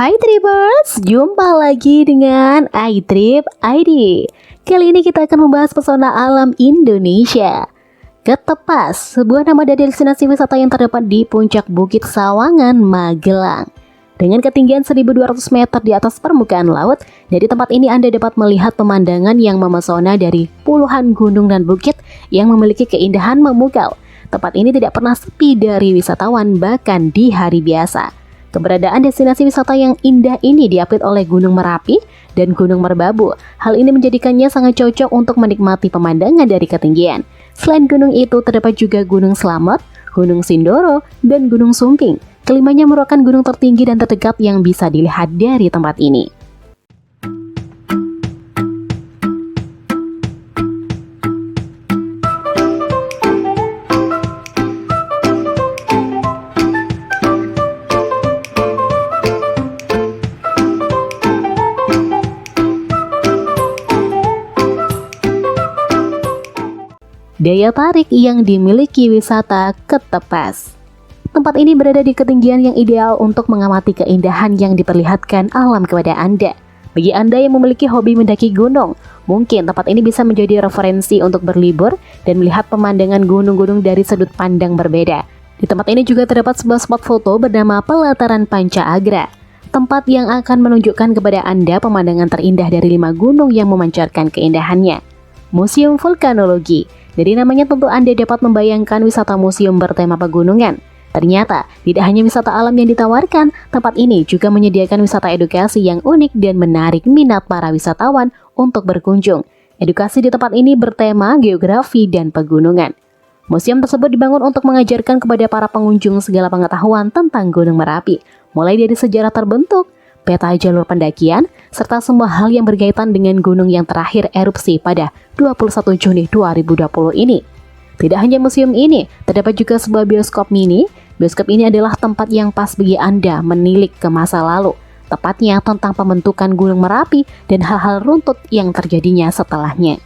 Hai Tripers, jumpa lagi dengan iTrip ID. Kali ini kita akan membahas pesona alam Indonesia. Ketepas, sebuah nama dari destinasi wisata yang terdapat di puncak Bukit Sawangan, Magelang. Dengan ketinggian 1200 meter di atas permukaan laut, dari tempat ini Anda dapat melihat pemandangan yang memesona dari puluhan gunung dan bukit yang memiliki keindahan memukau. Tempat ini tidak pernah sepi dari wisatawan bahkan di hari biasa. Keberadaan destinasi wisata yang indah ini diapit oleh Gunung Merapi dan Gunung Merbabu. Hal ini menjadikannya sangat cocok untuk menikmati pemandangan dari ketinggian. Selain gunung itu, terdapat juga Gunung Slamet, Gunung Sindoro, dan Gunung Sumping. Kelimanya merupakan gunung tertinggi dan terdekat yang bisa dilihat dari tempat ini. Daya tarik yang dimiliki wisata Ketepas. Tempat ini berada di ketinggian yang ideal untuk mengamati keindahan yang diperlihatkan alam kepada Anda. Bagi Anda yang memiliki hobi mendaki gunung, mungkin tempat ini bisa menjadi referensi untuk berlibur dan melihat pemandangan gunung-gunung dari sudut pandang berbeda. Di tempat ini juga terdapat sebuah spot foto bernama Pelataran Panca Agra, tempat yang akan menunjukkan kepada Anda pemandangan terindah dari 5 gunung yang memancarkan keindahannya. Museum Vulkanologi. Dari namanya tentu Anda dapat membayangkan wisata museum bertema pegunungan. Ternyata, tidak hanya wisata alam yang ditawarkan, tempat ini juga menyediakan wisata edukasi yang unik dan menarik minat para wisatawan untuk berkunjung. Edukasi di tempat ini bertema geografi dan pegunungan. Museum tersebut dibangun untuk mengajarkan kepada para pengunjung segala pengetahuan tentang Gunung Merapi, mulai dari sejarah terbentuk, peta jalur pendakian, serta semua hal yang berkaitan dengan gunung yang terakhir erupsi pada 21 Juni 2020 ini. Tidak hanya museum ini, terdapat juga sebuah bioskop mini. Bioskop ini adalah tempat yang pas bagi Anda menilik ke masa lalu, tepatnya tentang pembentukan Gunung Merapi dan hal-hal runtut yang terjadinya setelahnya.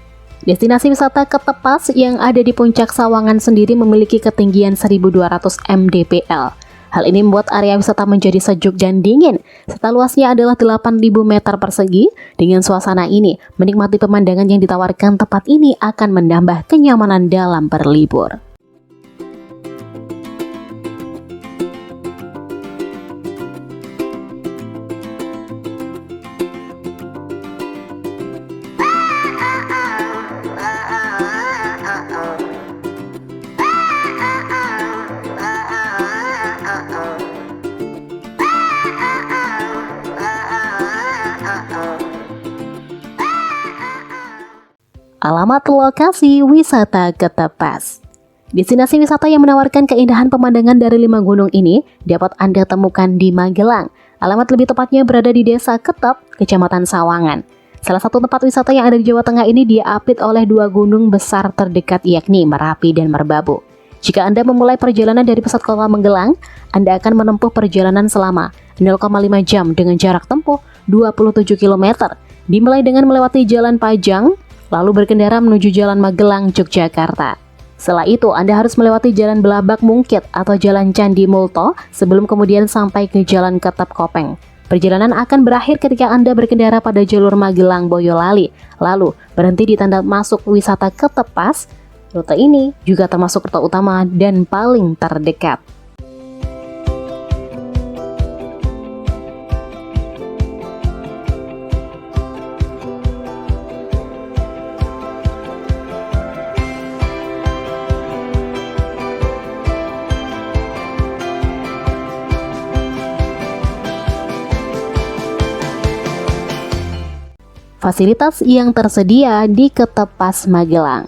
Destinasi wisata Ketepas yang ada di puncak Sawangan sendiri memiliki ketinggian 1200 mdpl. Hal ini membuat area wisata menjadi sejuk dan dingin, serta luasnya adalah 8.000 meter persegi. Dengan suasana ini, menikmati pemandangan yang ditawarkan tempat ini akan menambah kenyamanan dalam berlibur. Alamat lokasi wisata Ketepas. Destinasi wisata yang menawarkan keindahan pemandangan dari 5 gunung ini dapat Anda temukan di Magelang. Alamat lebih tepatnya berada di Desa Ketep, Kecamatan Sawangan. Salah satu tempat wisata yang ada di Jawa Tengah ini diapit oleh 2 gunung besar terdekat, yakni Merapi dan Merbabu. Jika Anda memulai perjalanan dari pusat kota Magelang, Anda akan menempuh perjalanan selama 0,5 jam dengan jarak tempuh 27 km. Dimulai dengan melewati Jalan Pajang, lalu berkendara menuju Jalan Magelang, Yogyakarta. Setelah itu, Anda harus melewati Jalan Belabak Mungkit atau Jalan Candi Multo sebelum kemudian sampai ke Jalan Ketep Kopeng. Perjalanan akan berakhir ketika Anda berkendara pada jalur Magelang Boyolali, lalu berhenti di tanda masuk wisata Ketepas. Rute ini juga termasuk rute utama dan paling terdekat. Fasilitas yang tersedia di Ketepas Magelang.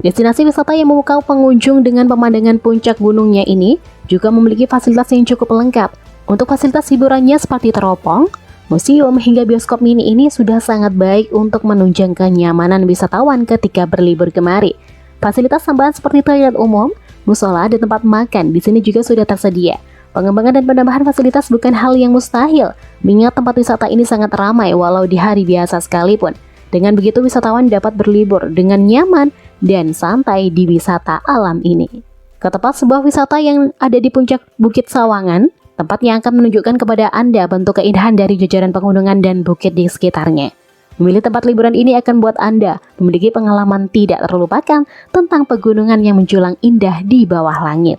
Destinasi wisata yang memukau pengunjung dengan pemandangan puncak gunungnya ini juga memiliki fasilitas yang cukup lengkap. Untuk fasilitas hiburannya seperti teropong, museum hingga bioskop mini ini sudah sangat baik untuk menunjang kenyamanan wisatawan ketika berlibur kemari. Fasilitas tambahan seperti toilet umum, musola, dan tempat makan di sini juga sudah tersedia. Pengembangan dan penambahan fasilitas bukan hal yang mustahil, mengingat tempat wisata ini sangat ramai walau di hari biasa sekalipun. Dengan begitu wisatawan dapat berlibur dengan nyaman dan santai di wisata alam ini. Ketepas sebuah wisata yang ada di puncak Bukit Sawangan, Tempat yang akan menunjukkan kepada Anda bentuk keindahan dari jajaran pegunungan dan bukit di sekitarnya. Memilih tempat liburan ini akan membuat Anda memiliki pengalaman tidak terlupakan tentang pegunungan yang menjulang indah di bawah langit.